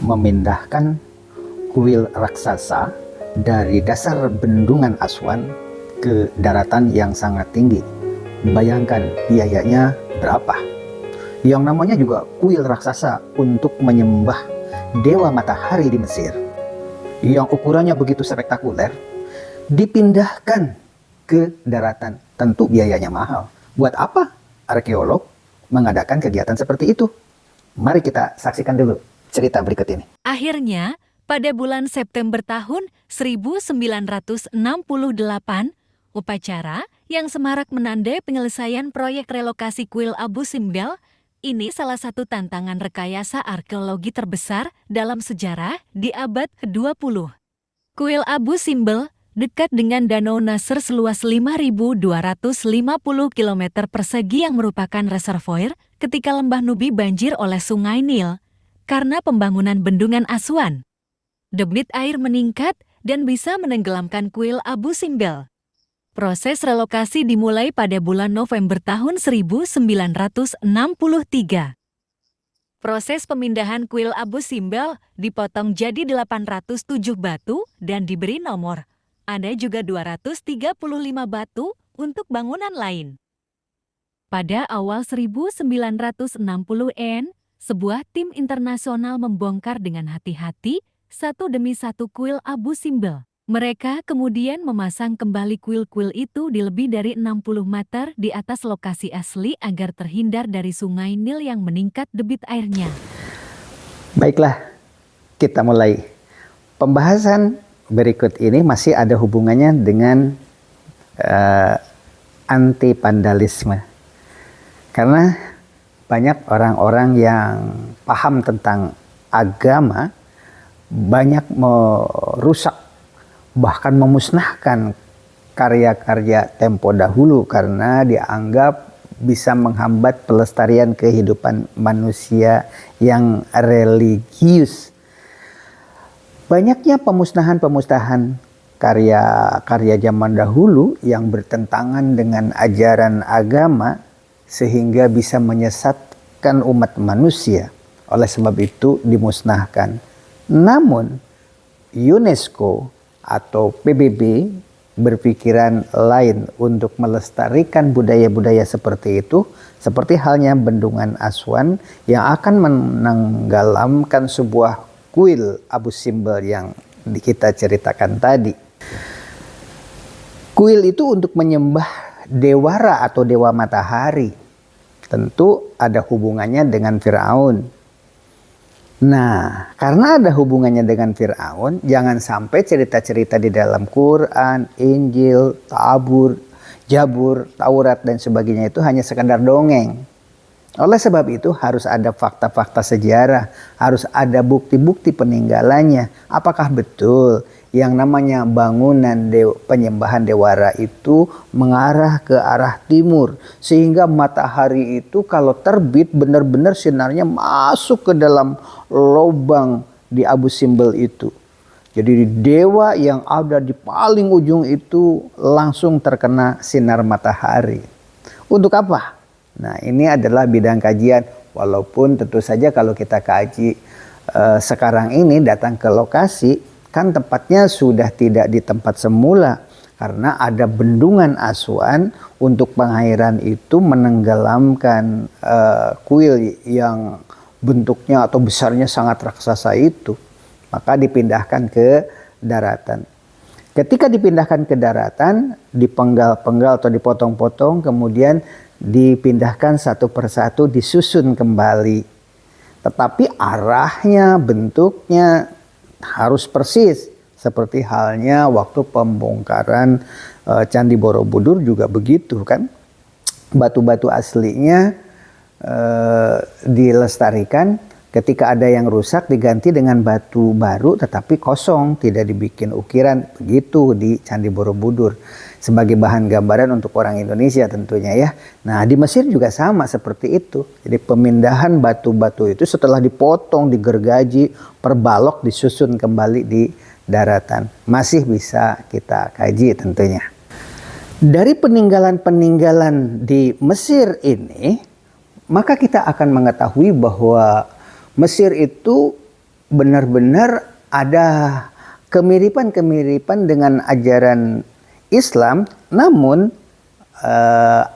memindahkan kuil raksasa dari dasar bendungan Aswan ke daratan yang sangat tinggi. Bayangkan biayanya berapa. Yang namanya juga kuil raksasa untuk menyembah dewa matahari di Mesir, yang ukurannya begitu spektakuler, dipindahkan ke daratan. Tentu biayanya mahal. Buat apa arkeolog mengadakan kegiatan seperti itu? Mari kita saksikan dulu cerita berikut ini. Akhirnya, pada bulan September tahun 1968, upacara yang semarak menandai penyelesaian proyek relokasi kuil Abu Simbel ini salah satu tantangan rekayasa arkeologi terbesar dalam sejarah di abad ke-20. Kuil Abu Simbel dekat dengan Danau Nasr seluas 5.250 km persegi yang merupakan reservoir ketika lembah Nubi banjir oleh Sungai Nil karena pembangunan bendungan Aswan. Debit air meningkat dan bisa menenggelamkan kuil Abu Simbel. Proses relokasi dimulai pada bulan November tahun 1963. Proses pemindahan kuil Abu Simbel dipotong jadi 807 batu dan diberi nomor. Ada juga 235 batu untuk bangunan lain. Pada awal 1960-an, sebuah tim internasional membongkar dengan hati-hati satu demi satu kuil Abu Simbel. Mereka kemudian memasang kembali kuil-kuil itu di lebih dari 60 meter di atas lokasi asli agar terhindar dari Sungai Nil yang meningkat debit airnya. Baiklah, kita mulai. Pembahasan berikut ini masih ada hubungannya dengan anti-vandalisme. Karena banyak orang-orang yang paham tentang agama banyak merusak, bahkan memusnahkan karya-karya tempo dahulu karena dianggap bisa menghambat pelestarian kehidupan manusia yang religius. Banyaknya pemusnahan-pemusnahan karya-karya zaman dahulu yang bertentangan dengan ajaran agama sehingga bisa menyesatkan umat manusia. Oleh sebab itu dimusnahkan. Namun UNESCO atau PBB berpikiran lain untuk melestarikan budaya-budaya seperti itu, seperti halnya bendungan Aswan yang akan menenggelamkan sebuah kuil Abu Simbel yang kita ceritakan tadi. Kuil itu untuk menyembah dewara atau dewa matahari. Tentu ada hubungannya dengan Firaun. Nah, karena ada hubungannya dengan Firaun, jangan sampai cerita-cerita di dalam Quran, Injil, Jabur, Taurat dan sebagainya itu hanya sekadar dongeng. Oleh sebab itu harus ada fakta-fakta sejarah, harus ada bukti-bukti peninggalannya. Apakah betul yang namanya bangunan penyembahan dewara itu mengarah ke arah timur, sehingga matahari itu kalau terbit benar-benar sinarnya masuk ke dalam lubang di Abu Simbel itu. Jadi dewa yang ada di paling ujung itu langsung terkena sinar matahari. Untuk apa? Nah, ini adalah bidang kajian, walaupun tentu saja kalau kita kaji sekarang ini datang ke lokasi, kan tempatnya sudah tidak di tempat semula. Karena ada bendungan Aswan untuk pengairan itu menenggelamkan kuil yang bentuknya atau besarnya sangat raksasa itu. Maka dipindahkan ke daratan. Ketika dipindahkan ke daratan, dipenggal-penggal atau dipotong-potong, kemudian dipindahkan satu persatu, disusun kembali. Tetapi arahnya, bentuknya harus persis. Seperti halnya waktu pembongkaran Candi Borobudur juga begitu kan. Batu-batu aslinya dilestarikan, ketika ada yang rusak diganti dengan batu baru tetapi kosong, tidak dibikin ukiran. Begitu di Candi Borobudur. Sebagai bahan gambaran untuk orang Indonesia tentunya ya. Nah, di Mesir juga sama seperti itu. Jadi pemindahan batu-batu itu setelah dipotong, digergaji, perbalok, disusun kembali di daratan. Masih bisa kita kaji tentunya. Dari peninggalan-peninggalan di Mesir ini, maka kita akan mengetahui bahwa Mesir itu benar-benar ada kemiripan-kemiripan dengan ajaran Islam, namun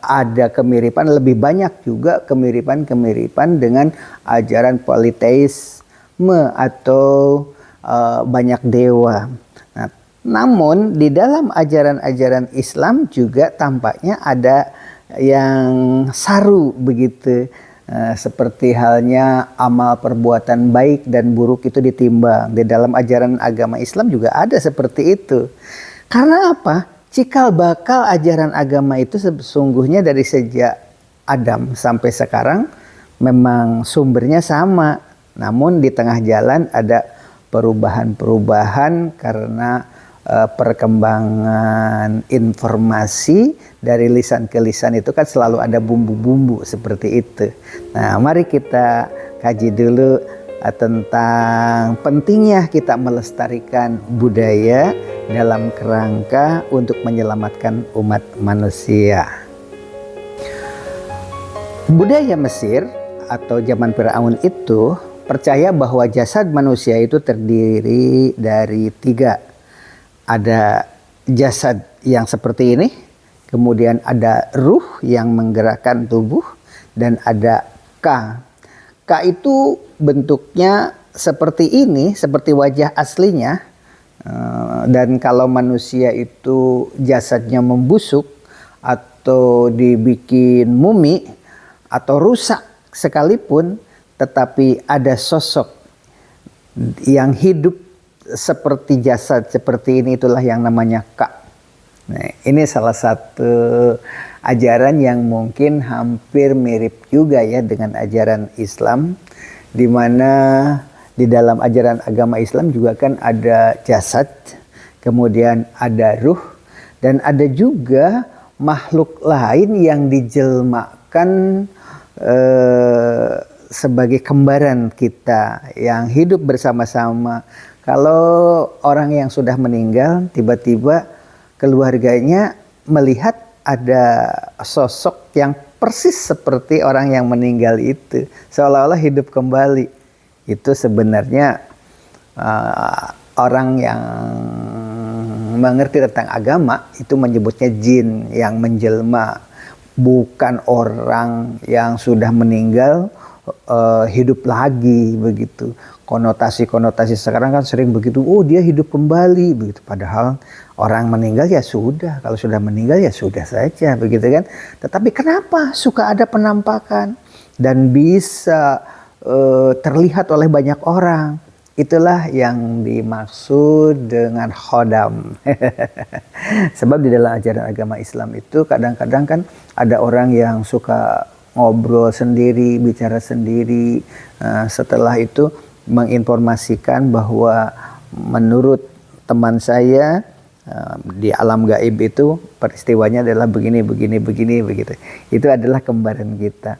ada kemiripan, lebih banyak juga kemiripan-kemiripan dengan ajaran politeisme atau banyak dewa. Nah, namun di dalam ajaran-ajaran Islam juga tampaknya ada yang saru begitu. Seperti halnya amal perbuatan baik dan buruk itu ditimbang. Di dalam ajaran agama Islam juga ada seperti itu. Karena apa? Cikal bakal ajaran agama itu sesungguhnya dari sejak Adam sampai sekarang memang sumbernya sama. Namun di tengah jalan ada perubahan-perubahan karena perkembangan informasi dari lisan ke lisan itu kan selalu ada bumbu-bumbu seperti itu. Nah, mari kita kaji dulu tentang pentingnya kita melestarikan budaya dalam kerangka untuk menyelamatkan umat manusia. Budaya Mesir atau zaman Firaun itu percaya bahwa jasad manusia itu terdiri dari 3. Ada jasad yang seperti ini, kemudian ada ruh yang menggerakkan tubuh, dan ada Ka. Ka itu bentuknya seperti ini, seperti wajah aslinya. Dan kalau manusia itu jasadnya membusuk atau dibikin mumi atau rusak sekalipun, tetapi ada sosok yang hidup seperti jasad seperti ini, itulah yang namanya Ka. Nah, ini salah satu ajaran yang mungkin hampir mirip juga ya dengan ajaran Islam, di mana di dalam ajaran agama Islam juga kan ada jasad, kemudian ada ruh, dan ada juga makhluk lain yang dijelmakan sebagai kembaran kita yang hidup bersama-sama. Kalau orang yang sudah meninggal, tiba-tiba keluarganya melihat ada sosok yang persis seperti orang yang meninggal itu, seolah-olah hidup kembali. Itu sebenarnya orang yang mengerti tentang agama itu menyebutnya jin yang menjelma, bukan orang yang sudah meninggal hidup lagi begitu. Konotasi-konotasi sekarang kan sering begitu, oh dia hidup kembali begitu, padahal orang meninggal ya sudah, kalau sudah meninggal ya sudah saja begitu kan. Tetapi kenapa suka ada penampakan dan bisa terlihat oleh banyak orang? Itulah yang dimaksud dengan khodam. Sebab di dalam ajaran agama Islam itu kadang-kadang kan ada orang yang suka ngobrol sendiri, bicara sendiri. Setelah itu menginformasikan bahwa menurut teman saya di alam gaib itu peristiwanya adalah begini begitu. Itu adalah kembaran kita.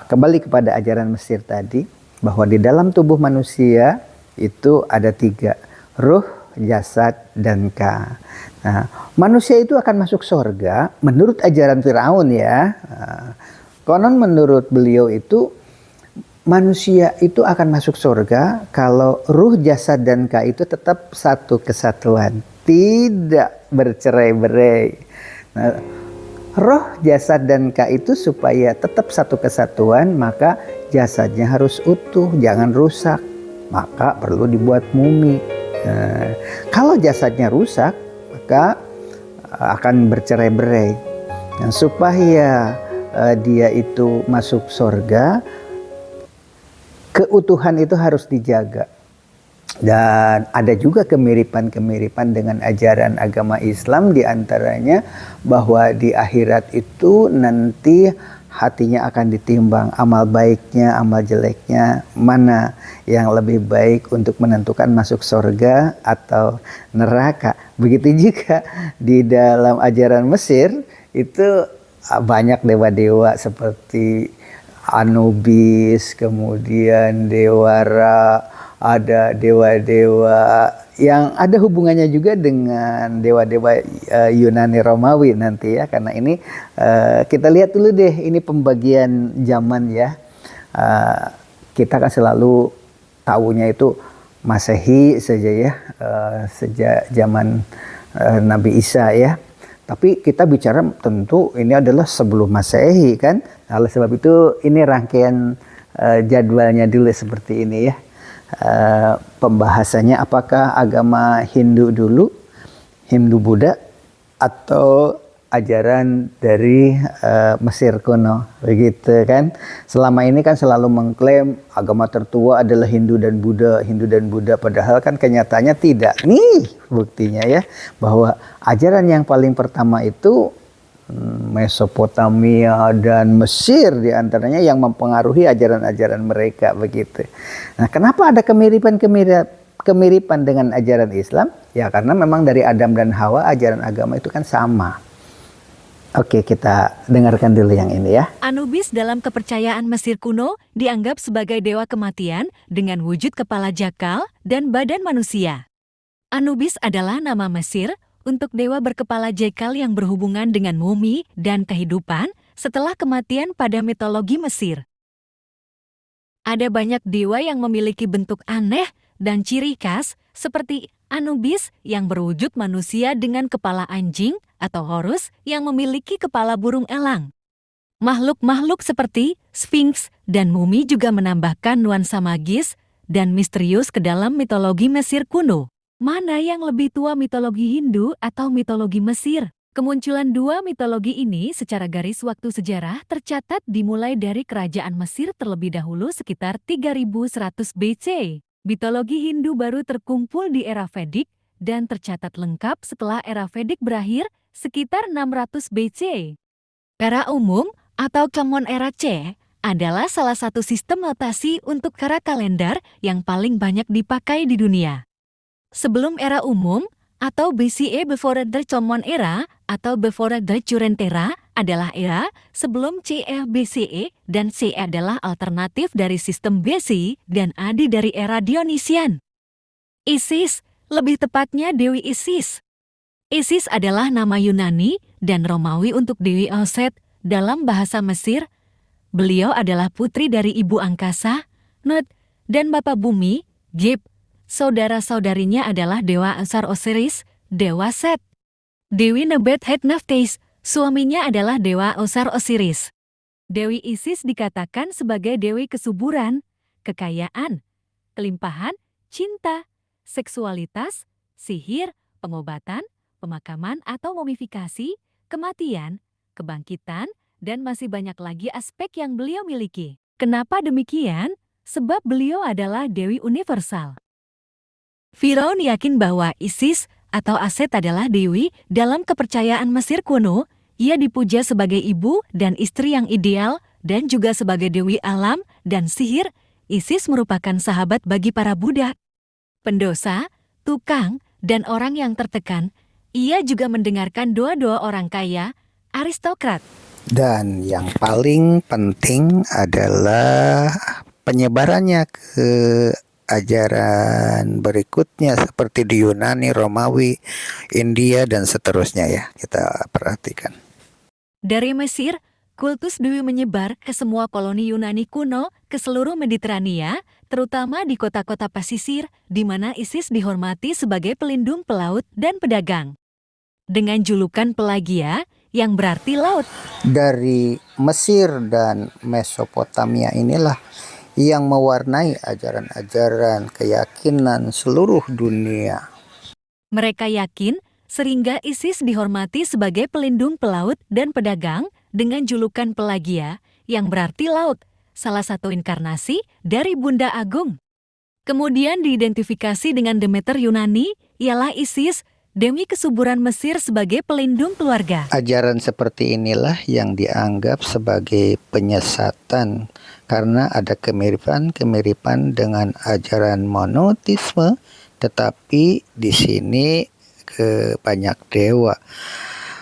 Kembali kepada ajaran Mesir tadi, bahwa di dalam tubuh manusia itu ada 3, ruh, jasad, dan Ka. Nah, manusia itu akan masuk surga menurut ajaran Firaun ya. Konon menurut beliau itu manusia itu akan masuk surga kalau ruh, jasad, dan Ka itu tetap satu kesatuan, tidak bercerai-berai. Nah, roh, jasad, dan Ka itu supaya tetap satu kesatuan, maka jasadnya harus utuh, jangan rusak, maka perlu dibuat mumi. Nah, kalau jasadnya rusak, maka akan bercerai-berai. Nah, supaya dia itu masuk surga, keutuhan itu harus dijaga. Dan ada juga kemiripan-kemiripan dengan ajaran agama Islam, diantaranya bahwa di akhirat itu nanti hatinya akan ditimbang, amal baiknya, amal jeleknya, mana yang lebih baik untuk menentukan masuk surga atau neraka. Begitu juga di dalam ajaran Mesir itu banyak dewa-dewa seperti Anubis, kemudian Dewara, ada dewa-dewa yang ada hubungannya juga dengan dewa-dewa Yunani Romawi nanti ya. Karena ini kita lihat dulu deh, ini pembagian zaman ya. Kita kan selalu tahunya itu Masehi saja ya, sejak zaman Nabi Isa ya. Tapi kita bicara tentu ini adalah sebelum Masehi kan. Oleh sebab itu ini rangkaian jadwalnya dulu seperti ini ya. Pembahasannya apakah agama Hindu dulu, Hindu Buddha, atau ajaran dari Mesir kuno, begitu kan. Selama ini kan selalu mengklaim agama tertua adalah Hindu dan Buddha, padahal kan kenyataannya tidak. Nih buktinya ya, bahwa ajaran yang paling pertama itu Mesopotamia dan Mesir diantaranya yang mempengaruhi ajaran-ajaran mereka, begitu. Nah, kenapa ada kemiripan dengan ajaran Islam? Ya karena memang dari Adam dan Hawa ajaran agama itu kan sama. Oke, kita dengarkan dulu yang ini ya. Anubis dalam kepercayaan Mesir kuno dianggap sebagai dewa kematian dengan wujud kepala jakal dan badan manusia. Anubis adalah nama Mesir untuk dewa berkepala jakal yang berhubungan dengan mumi dan kehidupan setelah kematian pada mitologi Mesir. Ada banyak dewa yang memiliki bentuk aneh dan ciri khas seperti Anubis yang berwujud manusia dengan kepala anjing atau Horus yang memiliki kepala burung elang. Makhluk-makhluk seperti Sphinx dan mumi juga menambahkan nuansa magis dan misterius ke dalam mitologi Mesir kuno. Mana yang lebih tua, mitologi Hindu atau mitologi Mesir? Kemunculan dua mitologi ini secara garis waktu sejarah tercatat dimulai dari kerajaan Mesir terlebih dahulu sekitar 3100 BC. Mitologi Hindu baru terkumpul di era Vedik dan tercatat lengkap setelah era Vedik berakhir sekitar 600 BC. Era umum atau Common Era C adalah salah satu sistem notasi untuk era kalender yang paling banyak dipakai di dunia. Sebelum era umum atau BCE, Before the Common Era atau Before the Current Era adalah era sebelum CE BCE dan CE adalah alternatif dari sistem BC dan AD dari era Dionysian. Isis, lebih tepatnya Dewi Isis. Isis adalah nama Yunani dan Romawi untuk Dewi Oset dalam bahasa Mesir. Beliau adalah putri dari ibu angkasa, Nut, dan bapak bumi, Geb. Saudara-saudarinya adalah Dewa Asar Osiris, Dewa Set. Dewi Nebet-Het-Neftes, suaminya adalah Dewa Asar Osiris. Dewi Isis dikatakan sebagai dewi kesuburan, kekayaan, kelimpahan, cinta, seksualitas, sihir, pengobatan, pemakaman atau mumifikasi, kematian, kebangkitan, dan masih banyak lagi aspek yang beliau miliki. Kenapa demikian? Sebab beliau adalah dewi universal. Firaun yakin bahwa Isis atau Aset adalah dewi dalam kepercayaan Mesir kuno. Ia dipuja sebagai ibu dan istri yang ideal dan juga sebagai dewi alam dan sihir. Isis merupakan sahabat bagi para budak, pendosa, tukang, dan orang yang tertekan. Ia juga mendengarkan doa-doa orang kaya, aristokrat. Dan yang paling penting adalah penyebarannya ke ajaran berikutnya seperti di Yunani, Romawi, India, dan seterusnya ya. Kita perhatikan. Dari Mesir, kultus dewi menyebar ke semua koloni Yunani kuno ke seluruh Mediterania, terutama di kota-kota pesisir, di mana Isis dihormati sebagai pelindung pelaut dan pedagang. Dengan julukan Pelagia, yang berarti laut. Dari Mesir dan Mesopotamia inilah yang mewarnai ajaran-ajaran keyakinan seluruh dunia. Mereka yakin sehingga Isis dihormati sebagai pelindung pelaut dan pedagang dengan julukan Pelagia yang berarti laut, salah satu inkarnasi dari Bunda Agung. Kemudian diidentifikasi dengan Demeter Yunani, ialah Isis, dewi kesuburan Mesir sebagai pelindung keluarga. Ajaran seperti inilah yang dianggap sebagai penyesatan karena ada kemiripan dengan ajaran monoteisme, tetapi di sini ke banyak dewa.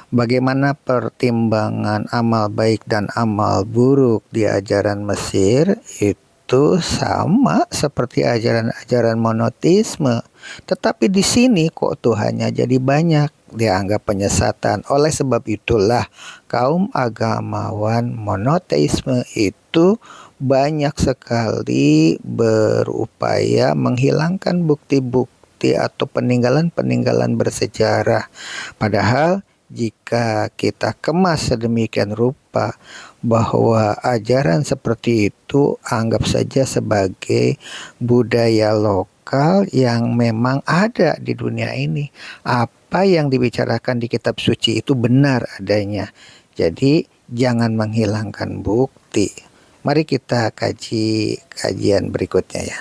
Bagaimana pertimbangan amal baik dan amal buruk di ajaran Mesir itu sama seperti ajaran-ajaran monoteisme. Tetapi di sini kok Tuhannya jadi banyak, dianggap penyesatan. Oleh sebab itulah kaum agamawan monoteisme itu banyak sekali berupaya menghilangkan bukti-bukti atau peninggalan-peninggalan bersejarah. Padahal jika kita kemas sedemikian rupa bahwa ajaran seperti itu anggap saja sebagai budaya lokal yang memang ada di dunia ini. Apa yang dibicarakan di kitab suci itu benar adanya. Jadi jangan menghilangkan bukti. Mari kita kaji kajian berikutnya ya.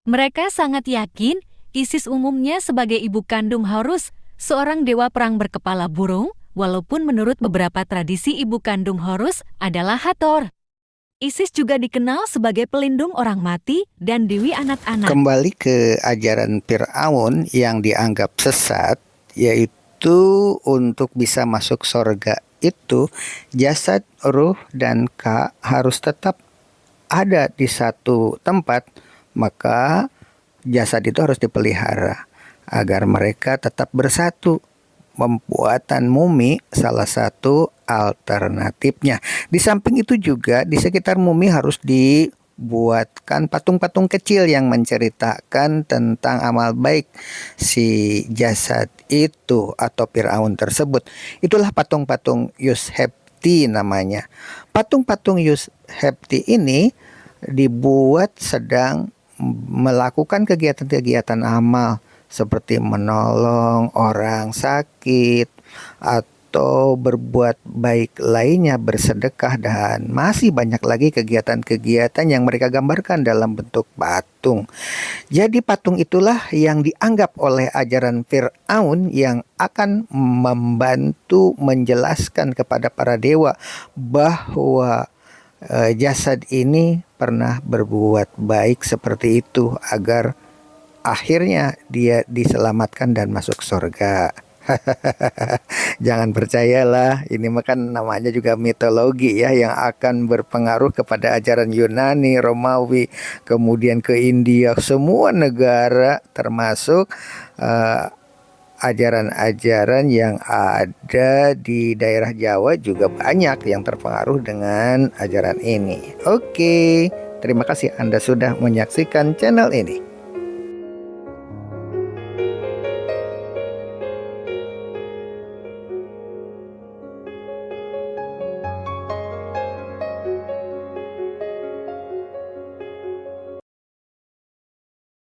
Mereka sangat yakin Isis umumnya sebagai ibu kandung Horus, seorang dewa perang berkepala burung, walaupun menurut beberapa tradisi ibu kandung Horus adalah Hathor. Isis juga dikenal sebagai pelindung orang mati dan dewi anak-anak. Kembali ke ajaran Fir'aun yang dianggap sesat, yaitu untuk bisa masuk surga itu jasad, ruh, dan ka harus tetap ada di satu tempat, maka jasad itu harus dipelihara agar mereka tetap bersatu. Pembuatan mumi salah satu alternatifnya. Di samping itu juga di sekitar mumi harus dibuatkan patung-patung kecil yang menceritakan tentang amal baik si jasad itu atau Fir'aun tersebut. Itulah patung-patung Yushepti namanya. Patung-patung Yushepti ini dibuat sedang melakukan kegiatan-kegiatan amal seperti menolong orang sakit atau berbuat baik lainnya, bersedekah, dan masih banyak lagi kegiatan-kegiatan yang mereka gambarkan dalam bentuk patung. Jadi patung itulah yang dianggap oleh ajaran Fir'aun yang akan membantu menjelaskan kepada para dewa bahwa jasad ini pernah berbuat baik seperti itu agar akhirnya dia diselamatkan dan masuk surga. Jangan percayalah, ini kan namanya juga mitologi ya, yang akan berpengaruh kepada ajaran Yunani, Romawi, kemudian ke India, semua negara termasuk ajaran-ajaran yang ada di daerah Jawa juga banyak yang terpengaruh dengan ajaran ini. Oke, terima kasih Anda sudah menyaksikan channel ini.